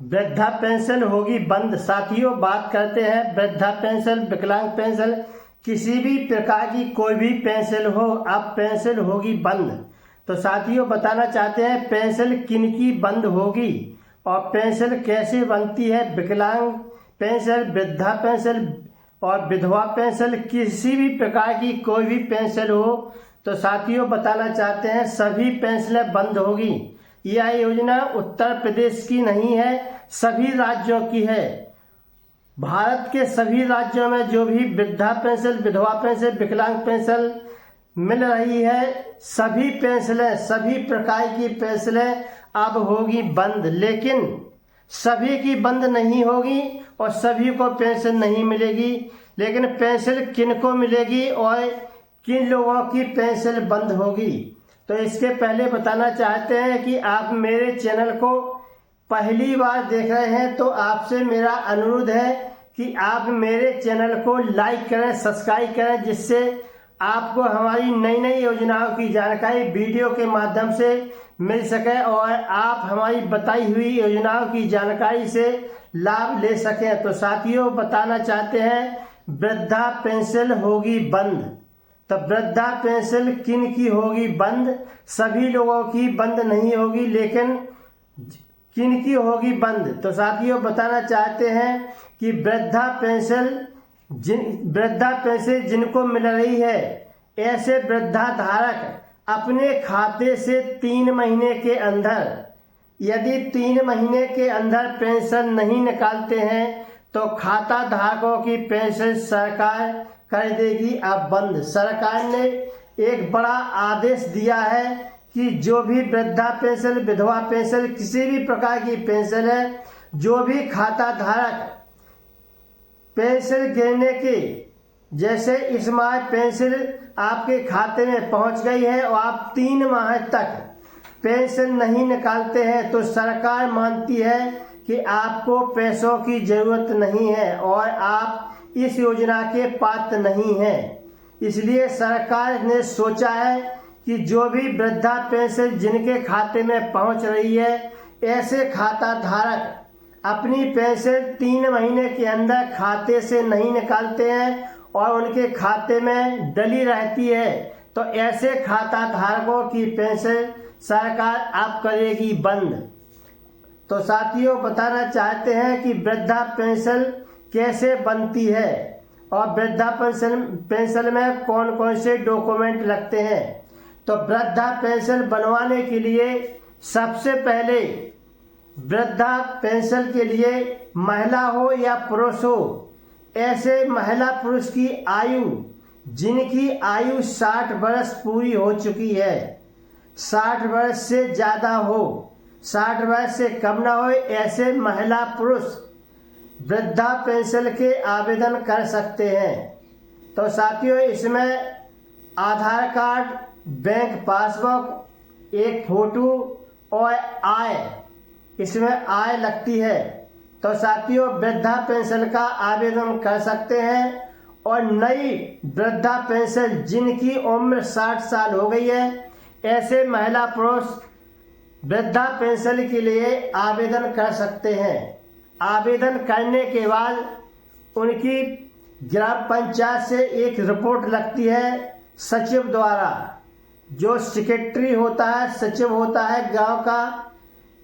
वृद्धा पेंशन होगी बंद। साथियों, बात करते हैं वृद्धा पेंशन, विकलांग पेंशन, किसी भी प्रकार की कोई भी पेंशन हो, अब पेंशन होगी बंद। तो साथियों, बताना चाहते हैं पेंशन किन की बंद होगी और पेंशन कैसे बनती है। विकलांग पेंशन, वृद्धा पेंशन और विधवा पेंशन, किसी भी प्रकार की कोई भी पेंशन हो, तो साथियों बताना चाहते हैं सभी पेंशनें बंद होगी। यह योजना उत्तर प्रदेश की नहीं है, सभी राज्यों की है। भारत के सभी राज्यों में जो भी वृद्धा पेंशन, विधवा पेंशन, विकलांग पेंशन मिल रही है, सभी पेंशनें, सभी प्रकार की पेंशनें अब होगी बंद। लेकिन सभी की बंद नहीं होगी और सभी को पेंशन नहीं मिलेगी। लेकिन पेंशन किनको मिलेगी और किन लोगों की पेंशन बंद होगी, तो इसके पहले बताना चाहते हैं कि आप मेरे चैनल को पहली बार देख रहे हैं तो आपसे मेरा अनुरोध है कि आप मेरे चैनल को लाइक करें, सब्सक्राइब करें, जिससे आपको हमारी नई नई योजनाओं की जानकारी वीडियो के माध्यम से मिल सके और आप हमारी बताई हुई योजनाओं की जानकारी से लाभ ले सकें। तो साथियों, बताना चाहते हैं वृद्धा पेंशन होगी बंद। तो वृद्धा पेंशन किन की होगी बंद? सभी लोगों की बंद नहीं होगी, लेकिन किन की होगी बंद? तो साथियों, बताना चाहते हैं कि वृद्धा पेंशन जिनको मिल रही है, ऐसे वृद्धा धारक अपने खाते से 3 महीने के अंदर, यदि 3 महीने के अंदर पेंशन नहीं निकालते हैं तो खाता धारकों की पेंशन सरकार कर देगी अब बंद। सरकार ने एक बड़ा आदेश दिया है कि जो भी वृद्धा पेंशन, विधवा पेंशन, किसी भी प्रकार की पेंशन है, जो भी खाता धारक पेंशन गिरने के, जैसे इस माह पेंशन आपके खाते में पहुंच गई है और आप 3 माह तक पेंशन नहीं निकालते हैं, तो सरकार मानती है कि आपको पैसों की जरूरत नहीं है और आप इस योजना के पात्र नहीं हैं। इसलिए सरकार ने सोचा है कि जो भी वृद्धा पेंशन जिनके खाते में पहुंच रही है, ऐसे खाता धारक अपनी पेंशन 3 महीने के अंदर खाते से नहीं निकालते हैं और उनके खाते में डली रहती है, तो ऐसे खाता धारकों की पेंशन सरकार अब करेगी बंद। तो साथियों, बताना चाहते हैं कि वृद्धा पेंशन कैसे बनती है और वृद्धा पेंशन में कौन कौन से डॉक्यूमेंट लगते हैं। तो वृद्धा पेंशन बनवाने के लिए सबसे पहले वृद्धा पेंशन के लिए महिला हो या पुरुष हो, ऐसे महिला पुरुष की आयु, जिनकी आयु 60 वर्ष पूरी हो चुकी है, 60 वर्ष से ज़्यादा हो, 60 वर्ष से कम ना हो, ऐसे महिला पुरुष वृद्धा पेंशन के आवेदन कर सकते हैं। तो साथियों, इसमें आधार कार्ड, बैंक पासबुक, एक फोटो और आय, इसमें आय लगती है। तो साथियों, वृद्धा पेंशन का आवेदन कर सकते हैं और नई वृद्धा पेंशन जिनकी उम्र 60 साल हो गई है, ऐसे महिला पुरुष वृद्धा पेंशन के लिए आवेदन कर सकते हैं। आवेदन करने के बाद उनकी ग्राम पंचायत से एक रिपोर्ट लगती है सचिव द्वारा, जो सेक्रेटरी होता है, सचिव होता है गांव का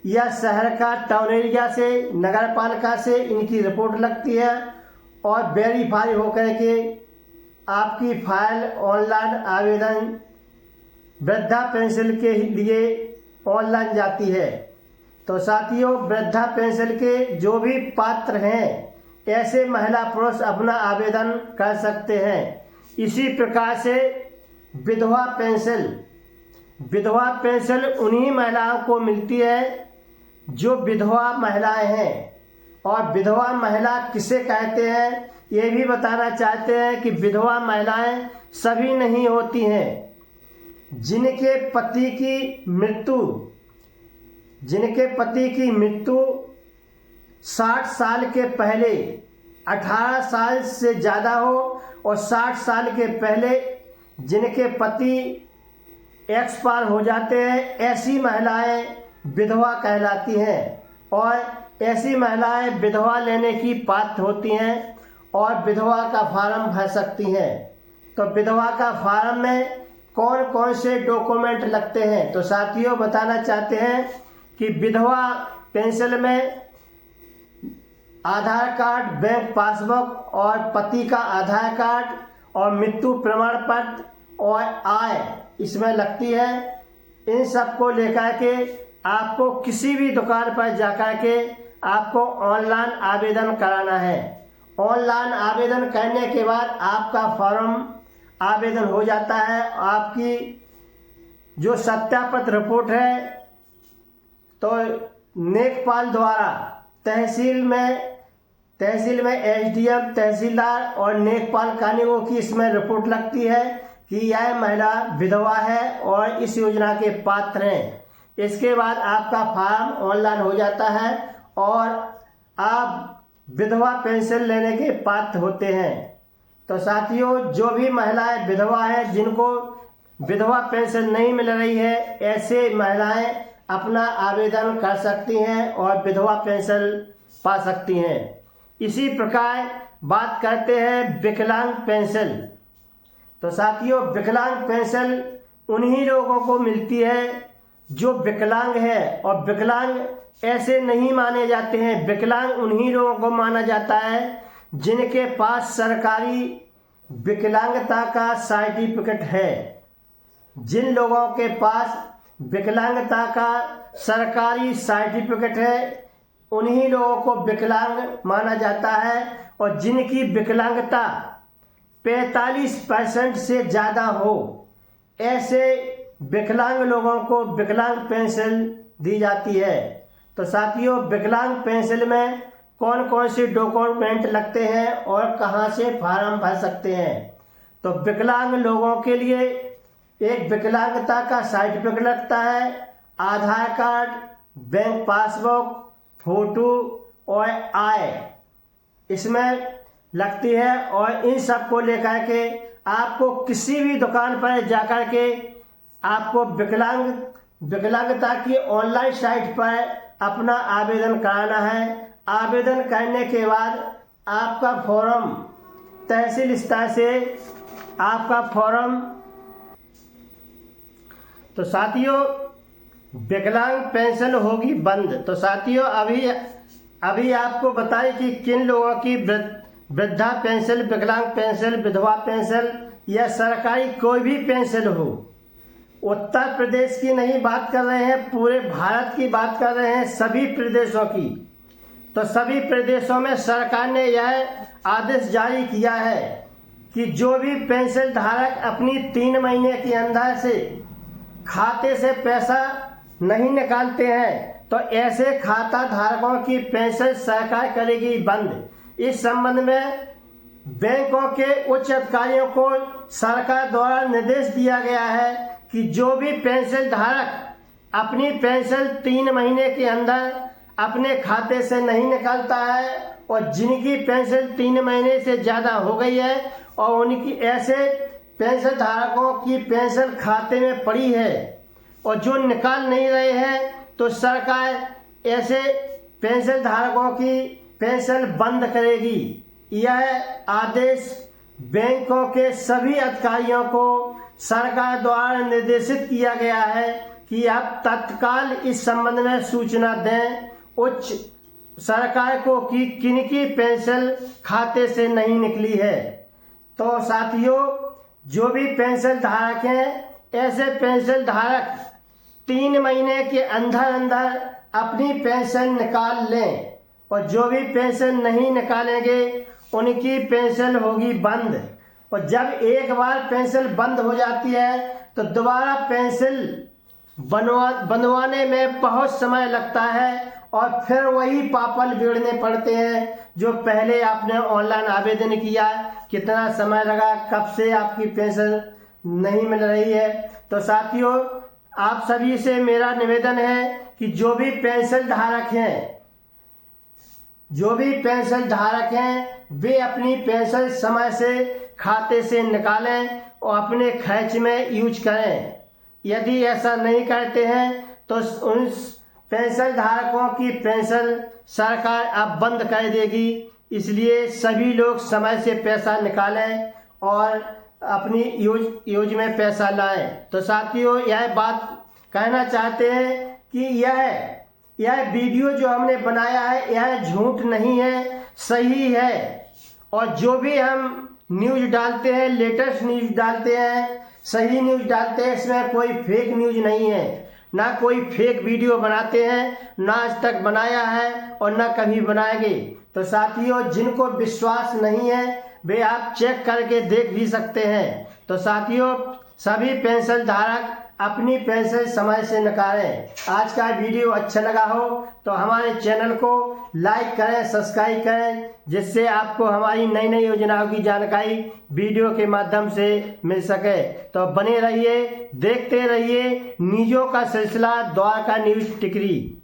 या शहर का, टाउन एरिया से, नगर पालिका से इनकी रिपोर्ट लगती है और वेरीफाई होकर के आपकी फाइल ऑनलाइन आवेदन वृद्धा पेंशन के लिए ऑनलाइन जाती है। तो साथियों, वृद्धा पेंशन के जो भी पात्र हैं, ऐसे महिला पुरुष अपना आवेदन कर सकते हैं। इसी प्रकार से विधवा पेंशन उन्हीं महिलाओं को मिलती है जो विधवा महिलाएं हैं। और विधवा महिला किसे कहते हैं, ये भी बताना चाहते हैं कि विधवा महिलाएं सभी नहीं होती हैं। जिनके पति की मृत्यु 60 साल के पहले, 18 साल से ज़्यादा हो और 60 साल के पहले जिनके पति एक्सपायर हो जाते हैं, ऐसी महिलाएं विधवा कहलाती हैं। और ऐसी महिलाएं विधवा लेने की पात्र होती हैं और विधवा का फार्म भर सकती हैं। तो विधवा का फार्म में कौन कौन से डॉक्यूमेंट लगते हैं, तो साथियों बताना चाहते हैं कि विधवा पेंशन में आधार कार्ड, बैंक पासबुक और पति का आधार कार्ड और मृत्यु प्रमाण पत्र और आय इसमें लगती है। इन सब को लेकर के आपको किसी भी दुकान पर जाकर के आपको ऑनलाइन आवेदन कराना है। ऑनलाइन आवेदन करने के बाद आपका फॉर्म आवेदन हो जाता है। आपकी जो सत्यापित रिपोर्ट है तो लेखपाल द्वारा तहसील में एसडीएम, तहसीलदार और लेखपाल कानूनगो की इसमें रिपोर्ट लगती है कि यह महिला विधवा है और इस योजना के पात्र हैं। इसके बाद आपका फॉर्म ऑनलाइन हो जाता है और आप विधवा पेंशन लेने के पात्र होते हैं। तो साथियों, जो भी महिलाएं विधवा हैं, जिनको विधवा पेंशन नहीं मिल रही है, ऐसे महिलाएं अपना आवेदन कर सकती हैं और विधवा पेंशन पा सकती हैं। इसी प्रकार बात करते हैं विकलांग पेंशन। तो साथियों, विकलांग पेंशन उन्हीं लोगों को मिलती है जो विकलांग है, और विकलांग ऐसे नहीं माने जाते हैं। विकलांग उन्हीं लोगों को माना जाता है जिनके पास सरकारी विकलांगता का सर्टिफिकेट है। जिन लोगों के पास विकलांगता का सरकारी सर्टिफिकेट है उन्हीं लोगों को विकलांग माना जाता है, और जिनकी विकलांगता 45% से ज़्यादा हो, ऐसे विकलांग लोगों को विकलांग पेंशन दी जाती है। तो साथियों, विकलांग पेंशन में कौन कौन से डॉक्यूमेंट लगते हैं और कहां से फॉर्म भर सकते हैं। तो विकलांग लोगों के लिए एक विकलांगता का सर्टिफिकेट लगता है, आधार कार्ड, बैंक पासबुक, फोटो और आय इसमें लगती है। और इन सब को लेकर के आपको किसी भी दुकान पर जाकर के आपको विकलांगता की ऑनलाइन साइट पर अपना आवेदन कराना है। आवेदन करने के बाद आपका फॉर्म तहसील स्तर से आपका फॉर्म, तो साथियों विकलांग पेंशन होगी बंद। तो साथियों, अभी आपको बताएं कि किन लोगों की वृद्धा पेंशन, विकलांग पेंशन, विधवा पेंशन या सरकारी कोई भी पेंशन हो। उत्तर प्रदेश की नहीं बात कर रहे हैं, पूरे भारत की बात कर रहे हैं, सभी प्रदेशों की। तो सभी प्रदेशों में सरकार ने यह आदेश जारी किया है कि जो भी पेंशन धारक अपनी 3 महीने के अंदर से खाते से पैसा नहीं निकालते हैं तो ऐसे खाता धारकों की पेंशन सरकार करेगी बंद। इस संबंध में बैंकों के उच्च अधिकारियों को सरकार द्वारा निर्देश दिया गया है कि जो भी पेंशन धारक अपनी पेंशन 3 महीने के अंदर अपने खाते से नहीं निकालता है और जिनकी पेंशन 3 महीने से ज़्यादा हो गई है और उनकी ऐसे पेंशन धारकों की पेंशन खाते में पड़ी है और जो निकाल नहीं रहे हैं, तो सरकार ऐसे पेंशन धारकों की पेंशन बंद करेगी। यह आदेश बैंकों के सभी अधिकारियों को सरकार द्वारा निर्देशित किया गया है कि आप तत्काल इस संबंध में सूचना दें उच्च सरकार को कि किनकी पेंशन खाते से नहीं निकली है। तो साथियों, जो भी पेंशन धारक हैं, ऐसे पेंशन धारक 3 महीने के अंदर अपनी पेंशन निकाल लें और जो भी पेंशन नहीं निकालेंगे उनकी पेंशन होगी बंद। और जब एक बार पेंशन बंद हो जाती है तो दोबारा पेंशन बनवाने में बहुत समय लगता है और फिर वही पापड़ बेड़ने पड़ते हैं जो पहले आपने ऑनलाइन आवेदन किया, कितना समय लगा, कब से आपकी पेंशन नहीं मिल रही है। तो साथियों, आप सभी से मेरा निवेदन है कि जो भी पेंशन धारक हैं वे अपनी पेंशन समय से खाते से निकालें और अपने खर्च में यूज करें। यदि ऐसा नहीं करते हैं तो उन पेंशन धारकों की पेंशन सरकार अब बंद कर देगी, इसलिए सभी लोग समय से पैसा निकालें और अपनी यूज में पैसा लाएं। तो साथियों, यह बात कहना चाहते हैं कि यह वीडियो जो हमने बनाया है यह झूठ नहीं है, सही है। और जो भी हम न्यूज़ डालते हैं, लेटेस्ट न्यूज़ डालते हैं, सही न्यूज़ डालते हैं, इसमें कोई फेक न्यूज़ नहीं है, ना कोई फेक वीडियो बनाते हैं, ना आज तक बनाया है और ना कभी बनाएंगे। तो साथियों, जिनको विश्वास नहीं है वे आप चेक करके देख भी सकते हैं। तो साथियों, सभी पेंशन धारक अपनी पेंशन समय से निकालें। आज का वीडियो अच्छा लगा हो तो हमारे चैनल को लाइक करें, सब्सक्राइब करें, जिससे आपको हमारी नई नई योजनाओं की जानकारी वीडियो के माध्यम से मिल सके। तो बने रहिए, देखते रहिए न्यूज़ों का सिलसिला द्वारका न्यूज़ टिकरी।